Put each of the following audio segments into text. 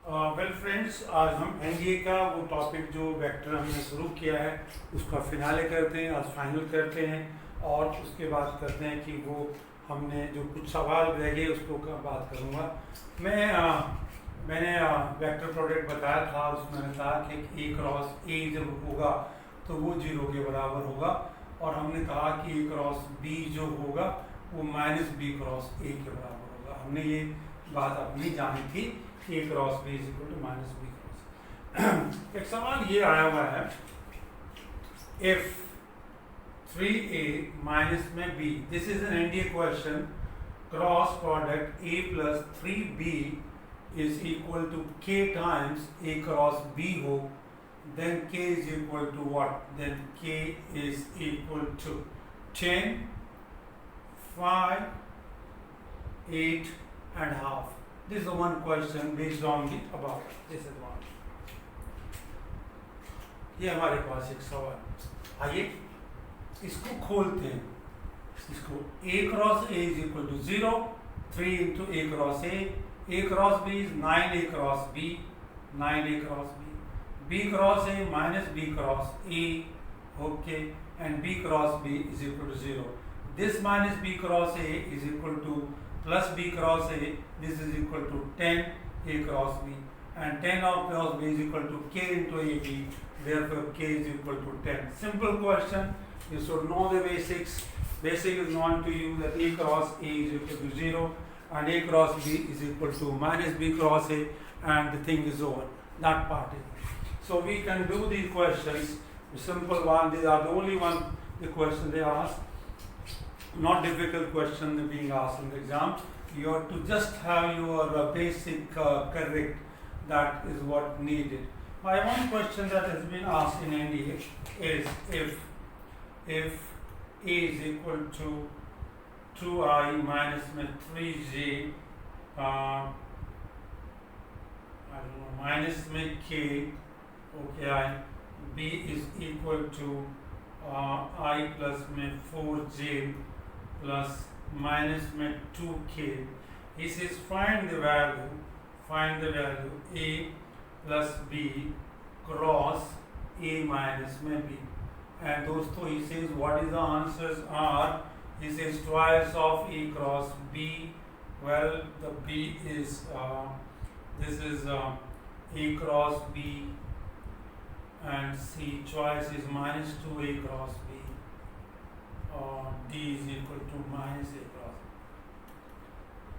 Well friends, आज हम NDA का वो टॉपिक जो वेक्टर हमने शुरू किया है उसका फिनाले करते हैं, आज फाइनल करते हैं और उसके बाद करते हैं कि वो हमने जो कुछ सवाल रह गए उसको का बात करूँगा। मैंने वेक्टर प्रोडक्ट बताया था, उसमें मैंने कहा कि ए क्रॉस ए जब होगा तो वो 0 के बराबर होगा और हमने कहा कि ए क्रॉस बी जो होगा वो माइनस बी क्रॉस ए के बराबर होगा। हमने ये बात अपनी जानी थी कि A cross B is equal to minus B cross. एक सवाल ये आया हुआ है, इफ 3a माइनस में b, this is an NDA question, cross product a plus 3b is equal to k times a cross b हो, then k is equal to what? Then k is equal to 10, 5, 8 and half. This is the one question based on the above. This is one. ये हमारे पास एक सवाल, आइए इसको खोलते हैं। इसको a cross a is equal to 0, 3 into a cross b is 9a cross b, 9a cross b, b cross a minus b cross a, okay, and b cross b is equal to 0. This minus b cross a is equal to plus b cross a, this is equal to 10 a cross b, and 10 of cross b is equal to k into a b, therefore k is equal to 10. Simple question, you should know the basics. Basic is known to you that a cross a is equal to 0 and a cross b is equal to minus b cross a, and the thing is over. That part is. So we can do these questions, simple one, these are the only one the question they ask, not difficult question being asked in the exam. You have to just have your basic correct, that is what needed. My one question that has been asked in NDA is if a is equal to 2i minus 3j minus k, okay, I b is equal to I plus 4j plus minus 2k. He says find the value a plus b cross a minus b. And दोस्तों he says what is the answers are, he says twice of a cross b. Well, the b is this is a cross b, and c choice is minus 2a cross b, d is equal to minus a cross b.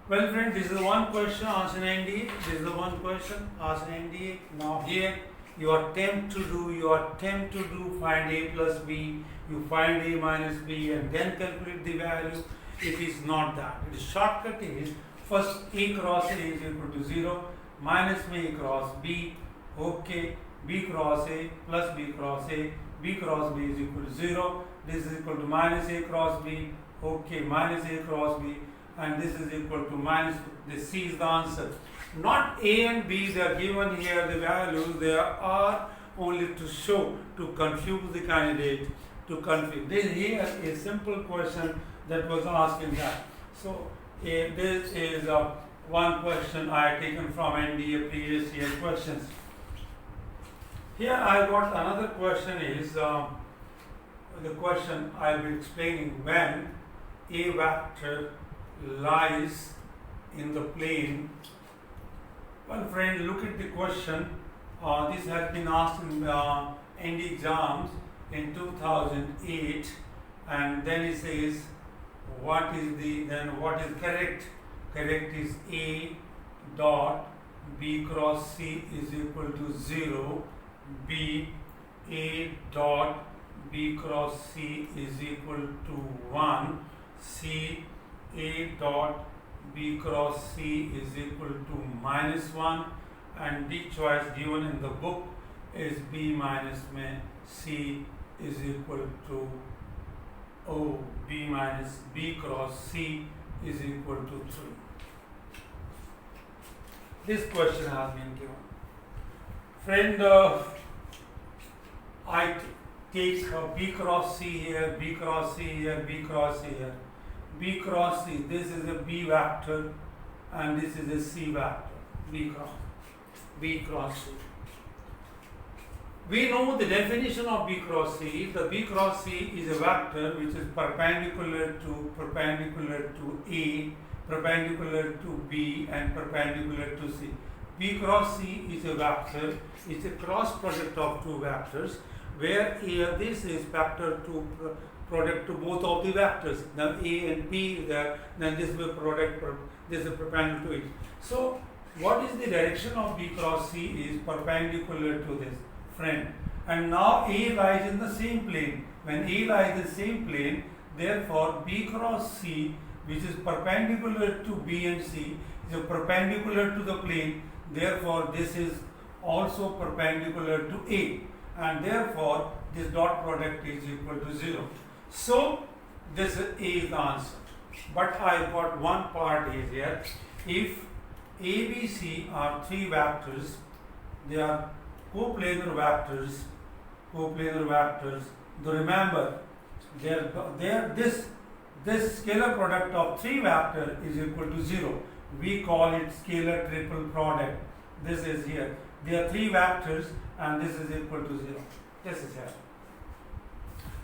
Well friend, this is one question asked in NDA. This is the one question asked in NDA. Now here you attempt to do find a plus b, you find a minus b and then calculate the value. It is not that. The shortcut is first a cross a is equal to 0, minus a cross b, okay, b cross a plus b cross a, b cross b is equal to 0, this is equal to minus a cross b, okay, minus a cross b, and this is equal to minus, this c is the answer. Not a and b, they are given here the values, they are only to show, to confuse the candidate, to confuse. This here is a simple question that was asked in that. So this is one question I had taken from NDA previous year questions. Here I got another question is the question I will be explaining when a vector lies in the plane. Well friend, look at the question. This has been asked in ND exams in 2008, and then it says what is correct? Correct is a dot b cross c is equal to 0, b a dot b cross c is equal to 1, c a dot b cross c is equal to minus 1, and the choice given in the book is b minus c is equal to b minus b cross c is equal to 3. This question has been given. Friend, I take b cross c here, b cross c here, b cross c here. B cross c, this is a b vector and this is a c vector, b cross. B cross C. We know the definition of B cross C. The B cross C is a vector which is perpendicular to A, perpendicular to B, and perpendicular to C. B cross C is a vector. It's a cross product of two vectors, where here this is vector to product to both of the vectors. Now A and B is there. Then this will product. This is perpendicular to it. So what is the direction of B cross C is perpendicular to this, friend. And now A lies in the same plane. When A lies in the same plane, therefore B cross C, which is perpendicular to B and C, is perpendicular to the plane. Therefore this is also perpendicular to A, and therefore this dot product is equal to 0. So this is A is the answer. But I got one part is here. If A, B, C are three vectors, they are coplanar vectors. So remember, this scalar product of three vector is equal to 0. We call it scalar triple product. This is here. There are three vectors, and this is equal to 0. This is here.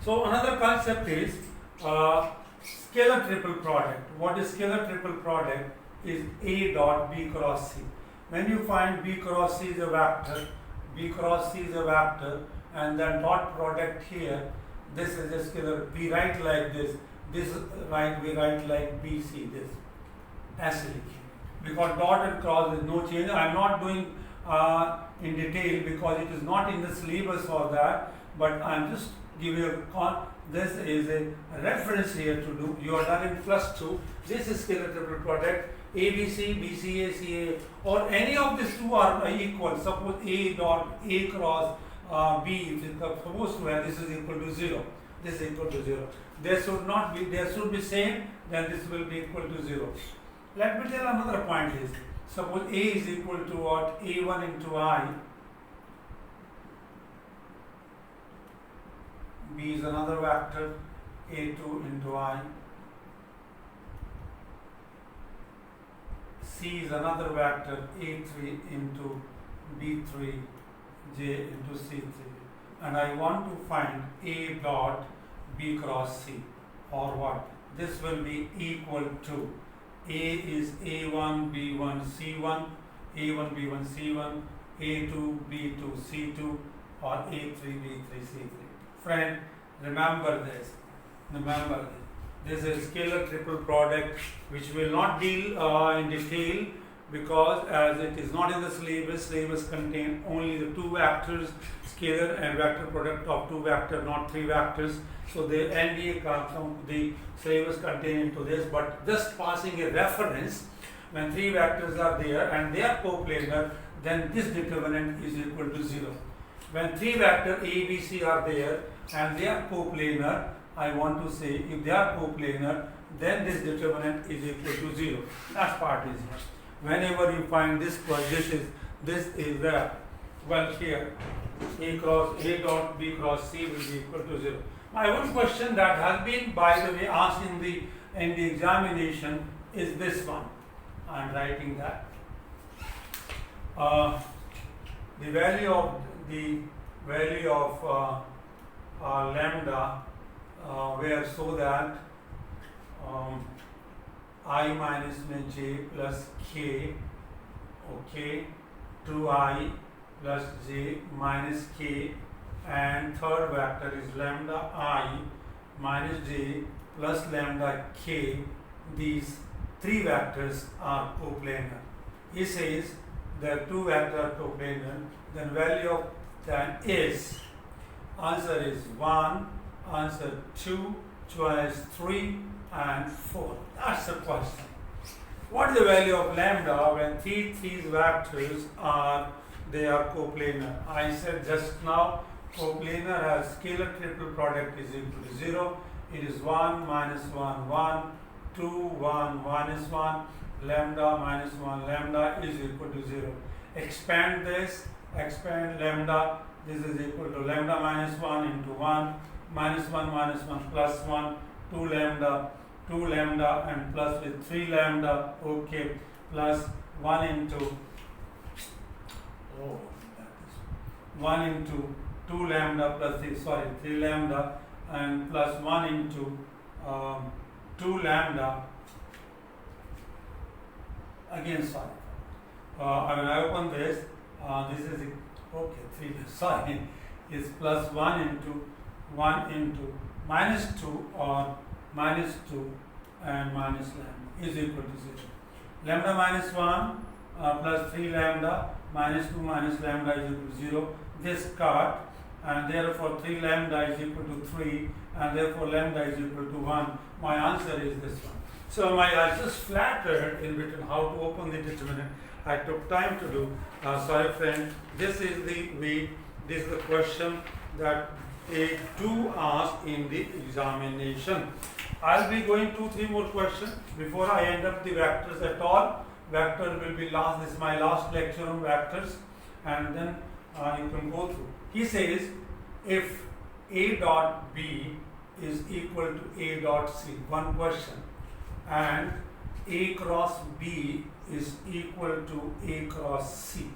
So another concept is scalar triple product. What is scalar triple product? Is A dot B cross C. When you find B cross C is a vector, and then dot product here, this is a scalar. We write like this. We write like BC, this acidic. Because dot and cross is no change. I am not doing in detail because it is not in the syllabus for that, but I am just giving you this is a reference here to do. You are done in +2. This is scalar triple product. ABC, BCA, CA, or any of these two are equal. Suppose A dot A cross B is supposed to have, this is equal to 0. This is equal to 0. There should be same, then this will be equal to 0. Let me tell another point is, suppose A is equal to what? A1 into I. B is another vector, A2 into I. C is another vector, A3 into B3, J into C3. And I want to find A dot B cross C, or what? This will be equal to A is A1, B1, C1, A1, B1, C1, A2, B2, C2, or A3, B3, C3. Friend, remember this. This is scalar triple product, which will not deal in detail, because as it is not in the syllabus contain only the two vectors, scalar and vector product of two vector, not three vectors. So the NDA the syllabus contain into this, but just passing a reference, when three vectors are there and they are coplanar, then this determinant is equal to 0. When three vector A, B, C are there and they are coplanar, I want to say if they are coplanar, then this determinant is equal to 0. That part is here. Whenever you find this is well here, A dot B cross C will be equal to 0. My one question that has been, by the way, asked in the examination is this one. I am writing that. The value of lambda, where so that I minus j plus k, okay, 2I plus j minus k, and third vector is lambda I minus j plus lambda k. These three vectors are coplanar. He says the two vectors are coplanar, then value of that is, answer is 1, answer 2, choice 3 and 4. That's the question. What is the value of lambda when these vectors are coplanar? I said just now, coplanar has scalar triple product is equal to 0. It is 1 minus 1, 1, 2, 1 minus 1, lambda minus 1, lambda is equal to 0. Expand this, expand lambda, this is equal to lambda minus 1 into 1, minus 1 plus 1, 2 lambda and plus with 3 lambda, okay, plus 1 into Oh, that is 1 into 2 lambda plus 3 lambda and plus 1 into 2 lambda. Again, sorry. When I open this, this is okay. 3 sorry is plus 1 into minus 2 or minus 2 and minus lambda is equal to 0. Lambda minus 1 plus 3 lambda minus 2 minus lambda is equal to 0. This cut, and therefore 3 lambda is equal to 3 and therefore lambda is equal to 1. My answer is this one. So I just flattered in between how to open the determinant. I took time to do. Sorry friend, this is the question that they do ask in the examination. I'll be going 2-3 more questions before I end up the vectors at all. Vector will be last. This is my last lecture on vectors, and then you can go through. He says if A dot B is equal to A dot C, one question, and A cross B is equal to A cross C,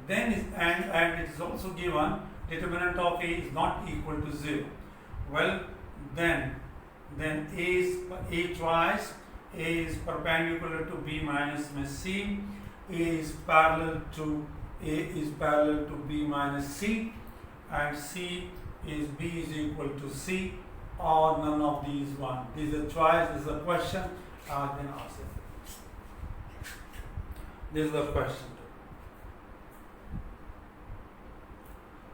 then and it is also given determinant of A is not equal to 0. Well, then A is A twice. A is perpendicular to B minus C. A is parallel to B minus C, and C is B is equal to C, or none of these one. This is a choice. This is a question. Then ask it. This is the question.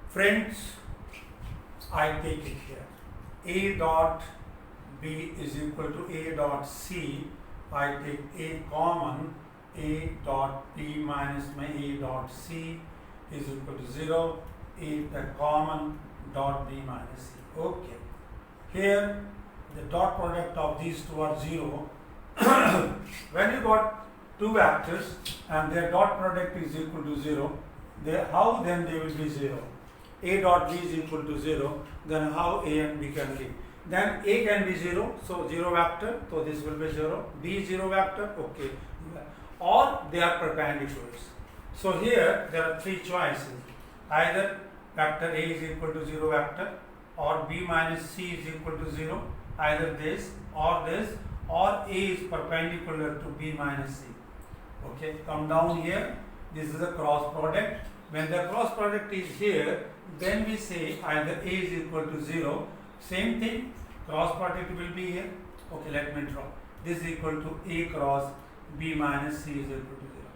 Friends, I take it here. A dot B is equal to A dot C. I take A common. A dot B minus my A dot C is equal to 0. A common dot B minus C. Okay. Here the dot product of these two are 0. When you got two vectors and their dot product is equal to 0, how then they will be 0? A dot B is equal to 0, then how A and B can be? Then A can be 0, so 0 vector, so this will be 0. B is 0 vector, okay. Or they are perpendiculars. So here there are three choices. Either vector A is equal to 0 vector, or B minus C is equal to 0, either this, or A is perpendicular to B minus C. Okay, come down here, this is a cross product. When the cross product is here, then we say either A is equal to 0, same thing, cross product will be here. Okay, let me draw. This is equal to A cross B minus C is equal to 0.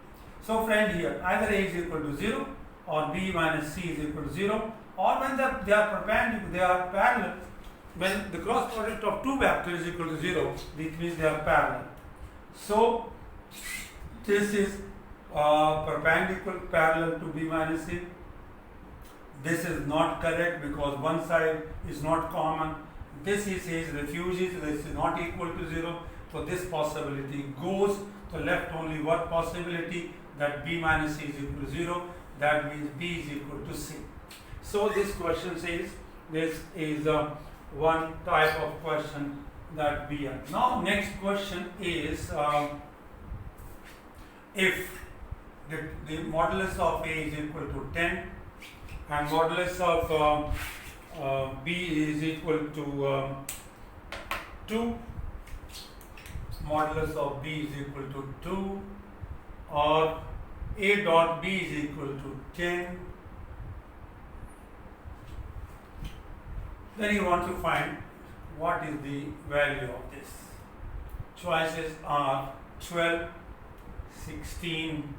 So friend, here either A is equal to 0 or B minus C is equal to 0, or when they are perpendicular, they are parallel. When the cross product of two vectors is equal to 0, which means they are parallel. So this is perpendicular parallel to B minus C. This is not correct because one side is not common. This he says refuses, this is not equal to 0. So this possibility goes. So left only one possibility, that B minus C is equal to 0. That means B is equal to C. So this question says this is one type of question that we are. Now next question is if the modulus of A is equal to 10 and modulus of B is equal to 2, modulus of B is equal to 2, or A dot B is equal to 10, then you want to find what is the value of this. Choices are 12, 16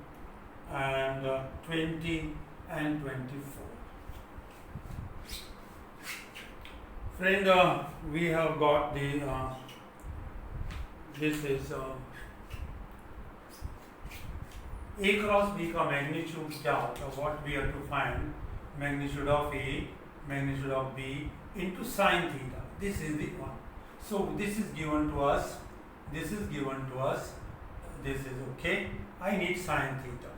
and 20 and 24. Friend, we have got the this is A cross B का magnitude क्या होता है? What we have to find magnitude of A, magnitude of B into sine theta. This is the one. So this is given to us. This is given to us. This is okay. I need sine theta.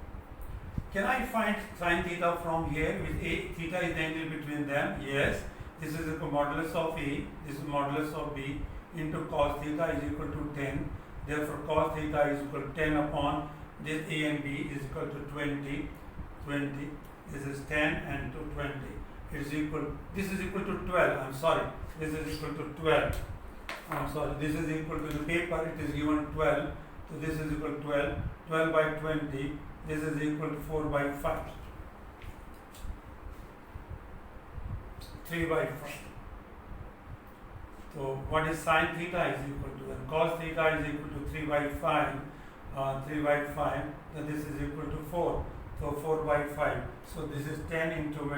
Can I find sine theta from here with A? Theta is the angle between them. Yes. This is the modulus of A. This is modulus of B into cos theta is equal to 10. Therefore, cos theta is equal to 10 upon this A and B is equal to 20. 20. This is 10 and 2 20. It is equal. This is equal to 12. I'm sorry. This is equal to 12. I'm sorry. This is equal to the paper. It is given 12. So this is equal to 12. 12 by 20. This is equal to 4 by 5. 3 by 5. So what is sine theta is equal to, and cos theta is equal to 3 by 5. 3 by 5. Then this is equal to 4. So 4 by 5. So this is 10 into 2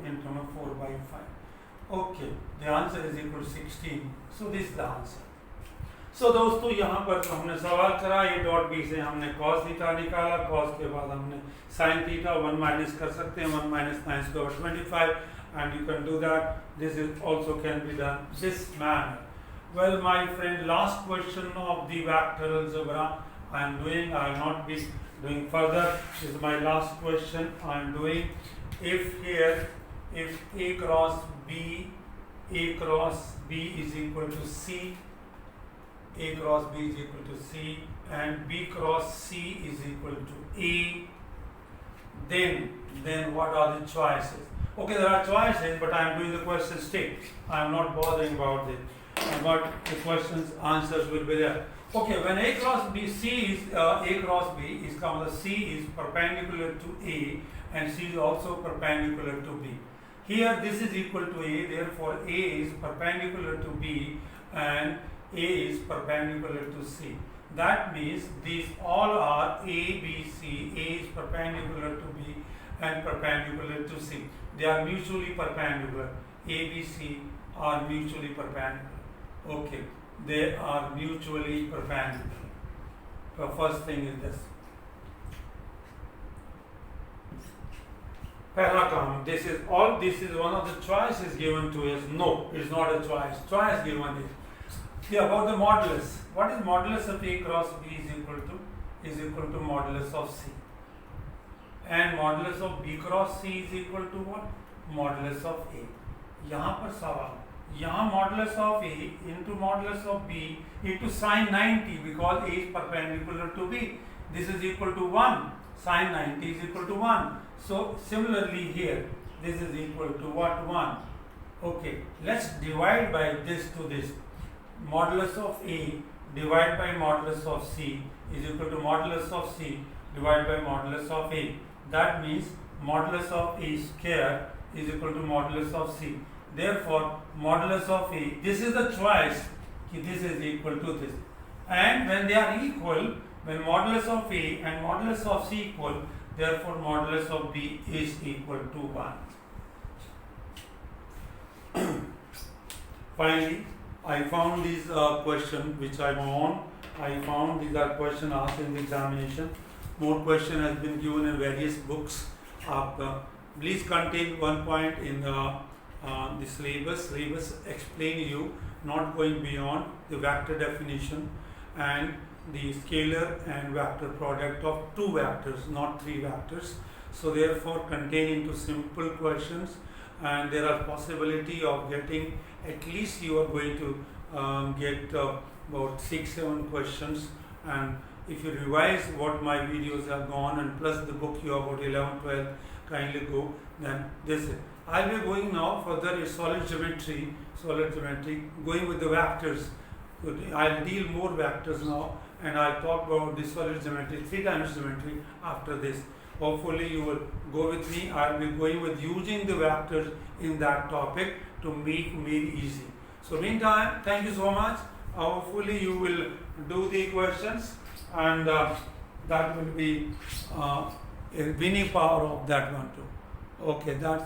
into 4 by 5. Okay, the answer is equal to 16. So this is the answer. So दोस्तों यहाँ पर हमने सवाल करा, ये dot B से हमने cos theta निकाला, cos के बाद हमने sin थीटा 1 माइनस कर सकते हैं, 1 minus 9 square 25, and you can do that. This is also can be done this manner. Well, my friend, last question of the vector algebra I am doing. I will not be doing further. This is my last question I am doing. If here, if A cross B is equal to C, A cross B is equal to C, and B cross C is equal to A, then what are the choices? Okay, there are choices, but I am doing the question state. I am not bothering about it. But the questions answers will be there. Okay, when A cross B, A cross B is comma, C is perpendicular to A and C is also perpendicular to B. Here this is equal to A, therefore A is perpendicular to B and A is perpendicular to C. That means these all are A, B, C. A is perpendicular to B and perpendicular to C. They are mutually perpendicular. A, B, C are mutually perpendicular. Okay, they are mutually perpendicular. The first thing is this. Paracom. This is all. This is one of the choices given to us. No, it is not a choice. Choice given is. See about the modulus. What is modulus of A cross B is equal to modulus of C. And modulus of B cross C is equal to what? Modulus of A. यहाँ पर सवाल, यहाँ modulus of A into modulus of B into sin 90 because A is perpendicular to B. This is equal to 1. Sin 90 is equal to 1. So similarly here, this is equal to what? 1. Okay, let's divide by this to this. Modulus of A divided by modulus of C is equal to modulus of C divided by modulus of A. That means modulus of A square is equal to modulus of C. Therefore, modulus of A, this is the choice, this is equal to this. And when they are equal, when modulus of A and modulus of C equal, therefore modulus of B is equal to 1. Finally, I found this question which I am on. I found these are questions asked in the examination. More question has been given in various books. Please contain one point in the syllabus. Syllabus explain you, not going beyond the vector definition and the scalar and vector product of two vectors, not three vectors. So therefore contain into simple questions, and there are possibility of getting at least you are going to get about 6-7 questions, and if you revise what my videos have gone and plus the book you have about 11-12 kindly go, then this is. I'll be going now further is solid geometry, going with the vectors. I'll deal more vectors now, and I'll talk about the solid geometry, 3-dimensional geometry after this. Hopefully you will go with me. I'll be going with using the vectors in that topic to make it easy. So meantime, thank you so much. Hopefully you will do the questions, and that will be a winning power of that one too. Okay, that's